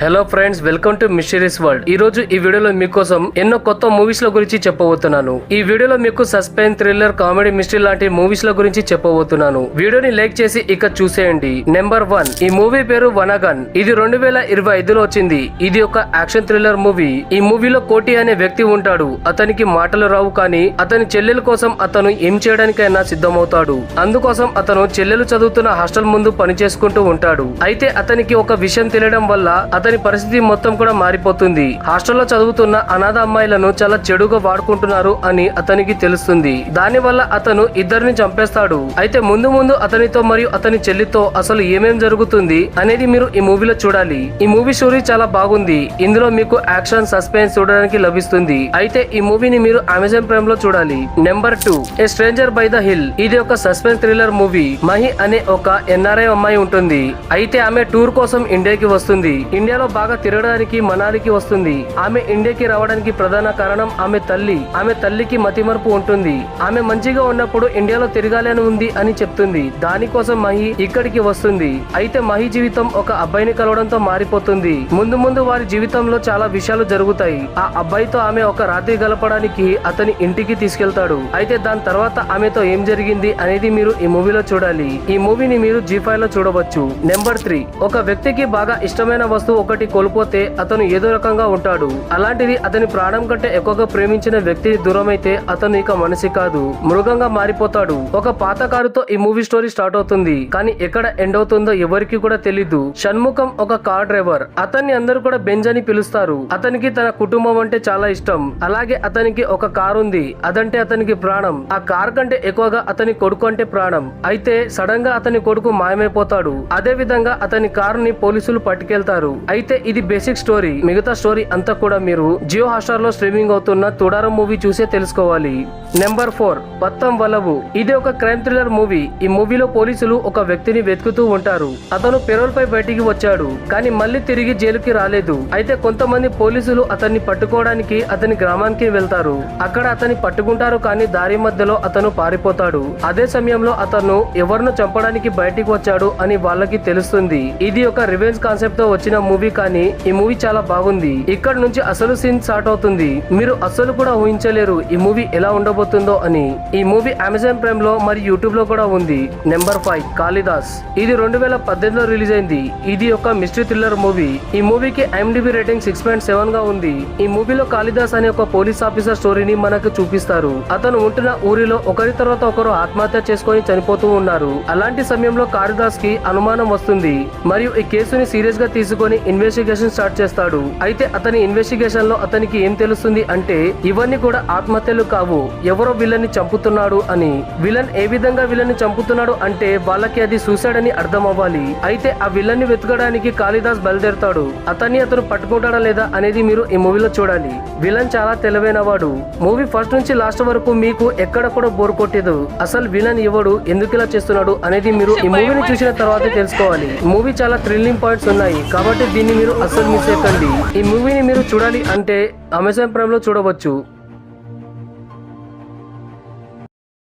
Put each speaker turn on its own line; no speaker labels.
Hello friends, welcome to mysteries world. ఈ రోజు ఈ వీడియోలో మీకోసం ఎన్నో కొత్త మూవీస్ ల గురించి చెప్పబోతున్నాను. ఈ వీడియోలో మీకు సస్పెన్స్, థ్రిల్లర్, కామెడీ, మిస్టరీ లాంటి మూవీస్ ల గురించి చెప్పబోతున్నాను. వీడియోని లైక్ చేసి ఇక చూసేయండి. నెంబర్ 1, ఈ మూవీ పేరు వనగన్. ఇది 2025లో వచ్చింది. ఇది ఒక యాక్షన్ థ్రిల్లర్ మూవీ. ఈ మూవీలో కోటి అనే వ్యక్తి ఉంటాడు. అతనికి మాటలు రావు, కానీ అతని చెల్లెల కోసం అతను ఏం చేయడానికైనా సిద్ధమవుతాడు. అందుకోసం అతను చెల్లెలు చదువుతున్న హాస్టల్ ముందు పని చేసుకుంటూ ఉంటాడు. అయితే అతనికి ఒక విషయం తెలియడం వల్ల అతని పరిస్థితి మొత్తం కూడా మారిపోతుంది. హాస్టల్లో చదువుతున్న అనాథ అమ్మాయిలను చాలా చెడుగా వాడుకుంటున్నారు అని అతనికి తెలుస్తుంది. దాని వల్ల అతను ఇద్దరిని చంపేస్తాడు. అయితే ముందు ముందు అతనితో మరియు అతని చెల్లితో అసలు ఏమేం జరుగుతుంది అనేది మీరు ఈ మూవీలో చూడాలి. ఈ మూవీ స్టోరీ చాలా బాగుంది. ఇందులో మీకు యాక్షన్, సస్పెన్స్ చూడడానికి లభిస్తుంది. అయితే ఈ మూవీని మీరు అమెజాన్ ప్రైమ్ లో చూడాలి. Number 2, A stranger by the hill. ఇది ఒక సస్పెన్స్ థ్రిల్లర్ మూవీ. మహి అనే ఒక ఎన్ఆర్ఐ అమ్మాయి ఉంటుంది. అయితే ఆమె టూర్ కోసం ఇండియాకి వస్తుంది. ఇండియాలో బాగా తిరగడానికి మనాలికి వస్తుంది. ఆమె ఇండియాకి రావడానికి ప్రధాన కారణం ఆమె తల్లి. ఆమె తల్లికి మతిమరుపు ఉంటుంది. ఆమె మంచిగా ఉన్నప్పుడు ఇండియాలో తిరగాలని ఉంది అని చెప్తుంది. దానికోసం మహి ఇక్కడికి వస్తుంది. అయితే మహి జీవితం ఒక అబ్బాయిని కలవడంతో మారిపోతుంది. ముందు ముందు వారి జీవితంలో చాలా విషయాలు జరుగుతాయి. ఆ అబ్బాయితో ఆమె ఒక రాత్రి గడపడానికి అతని ఇంటికి తీసుకెళ్తాడు. అయితే దాని తర్వాత ఆమెతో ఏం జరిగింది అనేది మీరు ఈ మూవీలో చూడాలి. ఈ మూవీని మీరు G5 లో చూడవచ్చు. నెంబర్ 3, ఒక వ్యక్తికి బాగా ఇష్టమైన వస్తువు ఒకటి కోల్పోతే అతను ఏదో రకంగా ఉంటాడు. అలాంటిది అతని ప్రాణం కంటే ఎక్కువగా ప్రేమించిన వ్యక్తి దూరమైతే అతను ఇక మనిషి కాదు, మృగంగా మారిపోతాడు. ఒక పాత కారుతో ఈ మూవీ స్టోరీ స్టార్ట్ అవుతుంది. కానీ ఎక్కడ ఎండ్ అవుతుందో ఎవరికి కూడా తెలీదు. షణ్ముఖం ఒక కార్ డ్రైవర్. అతన్ని అందరూ కూడా బెంజ్ అని పిలుస్తారు. అతనికి తన కుటుంబం అంటే చాలా ఇష్టం. అలాగే అతనికి ఒక కారు ఉంది. అదంటే అతనికి ప్రాణం. ఆ కార్ కంటే ఎక్కువగా అతని కొడుకు అంటే ప్రాణం. అయితే సడన్ గా అతని కొడుకు మాయమైపోతాడు. అదే విధంగా అతని కారుని పోలీసులు పట్టుకెళ్తారు. అయితే ఇది బేసిక్ స్టోరీ. మిగతా స్టోరీ అంతా కూడా మీరు జియో హాట్‌స్టార్ లో స్ట్రీమింగ్ అవుతున్న తుడారం మూవీ చూసే తెలుసుకోవాలి. నెంబర్ 4, పత్తం వలవు. ఇది ఒక క్రైమ్ థ్రిల్లర్ మూవీ. ఈ మూవీలో పోలీసులు ఒక వ్యక్తిని వెతుకుతూ ఉంటారు. అతను పెరోల్ పై బయటికి వచ్చాడు, కానీ మళ్ళీ తిరిగి జైలుకి రాలేదు. అయితే కొంతమంది పోలీసులు అతన్ని పట్టుకోవడానికి అతని గ్రామానికి వెళ్తారు. అక్కడ అతన్ని పట్టుకుంటారు, కానీ దారి మధ్యలో అతను పారిపోతాడు. అదే సమయంలో అతను ఎవరినో చంపడానికి బయటికి వచ్చాడు అని వాళ్ళకి తెలుస్తుంది. ఇది ఒక రివెంజ్ కాన్సెప్ట్ తో వచ్చిన మూవీ, కానీ ఈ మూవీ చాలా బాగుంది. ఇక్కడ నుంచి అసలు సీన్ స్టార్ట్ అవుతుంది. మీరు అసలు కూడా ఊహించలేరు ఈ మూవీ ఎలా ఉండబోతుందో అని. ఈ మూవీ అమెజాన్ ప్రైమ్ లో మరియు యూట్యూబ్ లో కూడా ఉంది. నెంబర్ 5, కాళిదాస్. ఇది 2018లో రిలీజ్ అయింది. ఇది ఒక మిస్టరీ థ్రిల్లర్ మూవీ. ఈ మూవీకి IMDb రేటింగ్ 6.7 గా ఉంది. ఈ మూవీలో కాళిదాస్ అనే ఒక పోలీస్ ఆఫీసర్ స్టోరీని మనకు చూపిస్తారు. అతను ఉంటున్న ఊరిలో ఒకరి తర్వాత ఒకరు ఆత్మహత్య చేసుకొని చనిపోతూ ఉన్నారు. అలాంటి సమయంలో కాళిదాస్ కి అనుమానం వస్తుంది మరియు ఈ కేసుని సీరియస్ గా తీసుకొని ఇన్వెస్టిగేషన్ స్టార్ట్ చేస్తాడు. అయితే అతని ఇన్వెస్టిగేషన్ లో అతనికి ఏం తెలుస్తుంది అంటే ఇవన్నీ కూడా ఆత్మహత్యలు కావు, ఎవరో విలన్ ని చంపుతున్నాడు అని. విలన్ ఏ విధంగా విలన్ ని చంపుతున్నాడు అంటే వాళ్ళకి అది సూసైడ్ అని అర్థం అవ్వాలి. అయితే ఆ విలన్ ని వెతకడానికి కాళిదాస్ బయలుదేరతాడు. అతను పట్టుకుంటాడా లేదా అనేది మీరు ఈ మూవీలో చూడాలి. విలన్ చాలా తెలివైన వాడు. మూవీ ఫస్ట్ నుంచి లాస్ట్ వరకు మీకు ఎక్కడ కూడా బోర్ కొట్టేదు. అసలు విలన్ ఎవడు, ఎందుకు ఇలా చేస్తున్నాడు అనేది మీరు ఈ మూవీని చూసిన తర్వాత తెలుసుకోవాలి. మూవీ చాలా థ్రిల్లింగ్ పాయింట్స్ ఉన్నాయి, కాబట్టి దీన్ని మీరు అస్సలు మిస్ చేయకండి. ఈ మూవీని మీరు చూడాలి అంటే అమెజాన్ ప్రైమ్ లో చూడవచ్చు.